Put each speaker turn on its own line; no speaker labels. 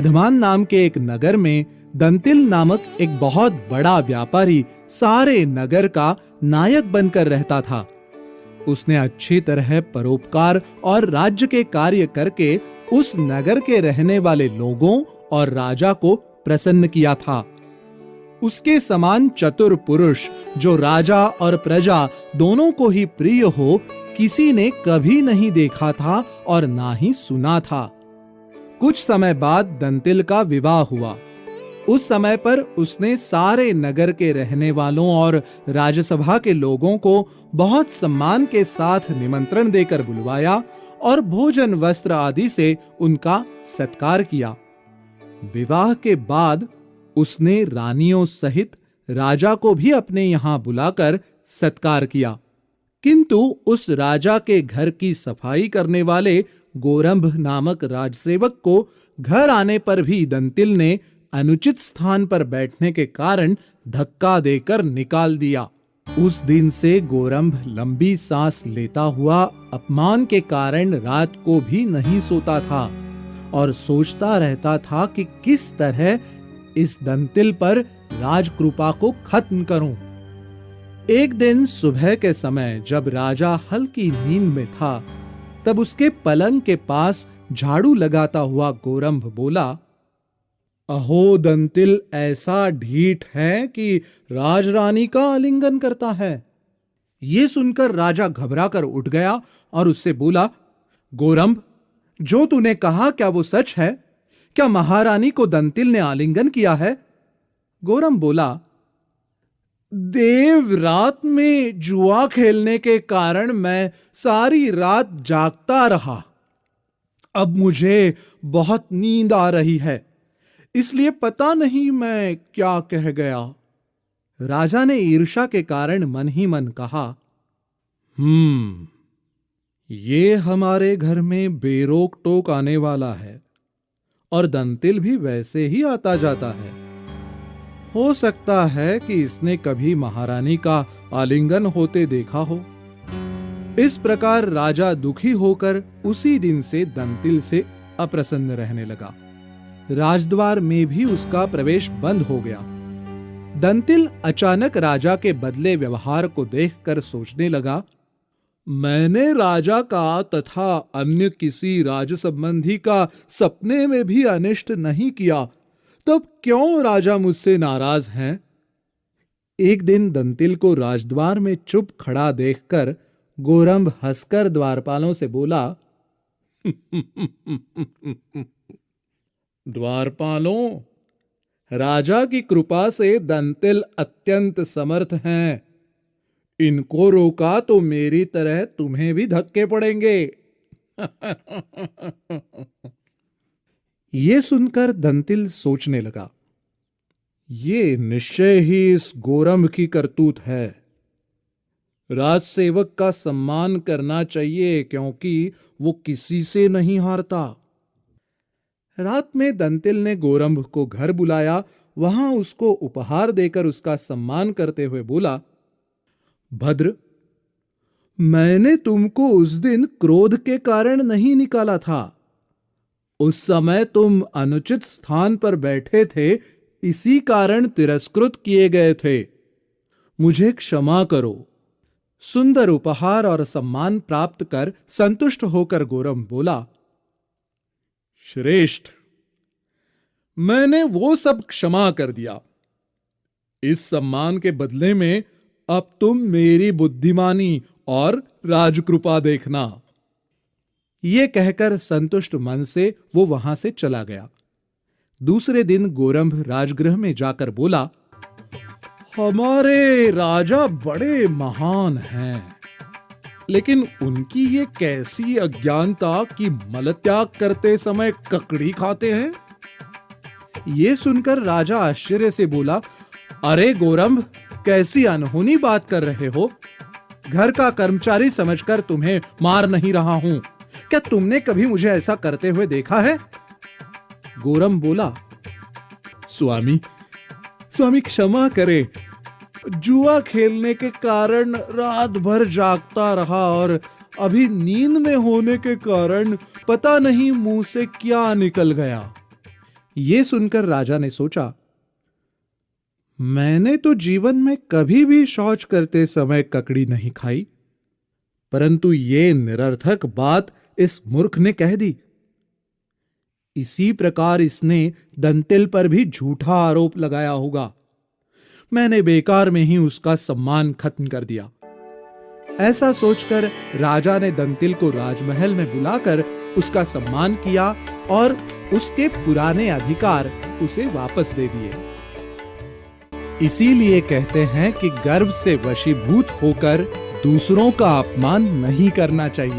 वर्धमान नाम के एक नगर में दंतिल नामक एक बहुत बड़ा व्यापारी सारे नगर का नायक बनकर रहता था। उसने अच्छी तरह परोपकार और राज्य के कार्य करके उस नगर के रहने वाले लोगों और राजा को प्रसन्न किया था। उसके समान चतुर पुरुष जो राजा और प्रजा दोनों को ही प्रिय हो, किसी ने कभी नहीं देखा था और ना ही सुना था। कुछ समय बाद दंतिल का विवाह हुआ। उस समय पर उसने सारे नगर के रहने वालों और राज्यसभा के लोगों को बहुत सम्मान के साथ निमंत्रण देकर बुलवाया और भोजन वस्त्र आदि से उनका सत्कार किया। विवाह के बाद उसने रानियों सहित राजा को भी अपने यहां बुलाकर सत्कार किया, किंतु उस राजा के घर की सफाई करने वाले गोरंभ नामक राजसेवक को घर आने पर भी दंतिल ने अनुचित स्थान पर बैठने के कारण धक्का देकर निकाल दिया। उस दिन से गोरंभ लंबी सांस लेता हुआ अपमान के कारण रात को भी नहीं सोता था और सोचता रहता था कि किस तरह इस दंतिल पर राजकृपा को खत्म करूं। एक दिन सुबह के समय जब राजा हल्की नींद में था, तब उसके पलंग के पास झाड़ू लगाता हुआ गोरंभ बोला, अहो दंतिल ऐसा ढीठ है कि राजरानी का आलिंगन करता है। ये सुनकर राजा घबराकर उठ गया और उससे बोला, गोरंभ, जो तूने कहा क्या वो सच है? क्या महारानी को दंतिल ने आलिंगन किया है? गोरंभ बोला, देव, रात में जुआ खेलने के कारण मैं सारी रात जागता रहा। अब मुझे बहुत नींद आ रही है, इसलिए पता नहीं मैं क्या कह गया। राजा ने ईर्ष्या के कारण मन ही मन कहा, ये हमारे घर में बेरोक टोक आने वाला है और दंतिल भी वैसे ही आता जाता है। हो सकता है कि इसने कभी महारानी का आलिंगन होते देखा हो। इस प्रकार राजा दुखी होकर उसी दिन से दंतिल से अप्रसन्न रहने लगा। राजद्वार में भी उसका प्रवेश बंद हो गया। दंतिल अचानक राजा के बदले व्यवहार को देखकर सोचने लगा, मैंने राजा का तथा अन्य किसी राज संबंधी का सपने में भी अनिष्ट नहीं किया, तब क्यों राजा मुझसे नाराज हैं? एक दिन दंतिल को राजद्वार में चुप खड़ा देखकर गोरंभ हंसकर द्वारपालों से बोला, द्वारपालों, राजा की कृपा से दंतिल अत्यंत समर्थ हैं। इनको रोका तो मेरी तरह तुम्हें भी धक्के पड़ेंगे। ये सुनकर दंतिल सोचने लगा, ये निश्चय ही इस गोरंभ की करतूत है। राजसेवक का सम्मान करना चाहिए क्योंकि वो किसी से नहीं हारता। रात में दंतिल ने गोरंभ को घर बुलाया। वहां उसको उपहार देकर उसका सम्मान करते हुए बोला, भद्र, मैंने तुमको उस दिन क्रोध के कारण नहीं निकाला था। उस समय तुम अनुचित स्थान पर बैठे थे, इसी कारण तिरस्कृत किए गए थे। मुझे क्षमा करो। सुंदर उपहार और सम्मान प्राप्त कर संतुष्ट होकर गोरंभ बोला, श्रेष्ठ, मैंने वो सब क्षमा कर दिया। इस सम्मान के बदले में अब तुम मेरी बुद्धिमानी और राजकृपा देखना। ये कहकर संतुष्ट मन से वो वहां से चला गया। दूसरे दिन गोरंभ राजगृह में जाकर बोला, हमारे राजा बड़े महान हैं, लेकिन उनकी ये कैसी अज्ञानता कि मलत्याग करते समय ककड़ी खाते हैं। ये सुनकर राजा आश्चर्य से बोला, अरे गोरंभ, कैसी अनहोनी बात कर रहे हो? घर का कर्मचारी समझकर तुम्हें मार नहीं रहा हूं। क्या तुमने कभी मुझे ऐसा करते हुए देखा है? गोरंभ बोला, स्वामी क्षमा करे। जुआ खेलने के कारण रात भर जागता रहा और अभी नींद में होने के कारण पता नहीं मुंह से क्या निकल गया। ये सुनकर राजा ने सोचा, मैंने तो जीवन में कभी भी शौच करते समय ककड़ी नहीं खाई, परंतु ये निरर्थक बात इस मूर्ख ने कह दी। इसी प्रकार इसने दंतिल पर भी झूठा आरोप लगाया होगा। मैंने बेकार में ही उसका सम्मान खत्म कर दिया। ऐसा सोचकर राजा ने दंतिल को राजमहल में बुलाकर उसका सम्मान किया और उसके पुराने अधिकार उसे वापस दे दिए। इसीलिए कहते हैं कि गर्व से वशीभूत होकर दूसरों का अपमान नहीं करना चाहिए।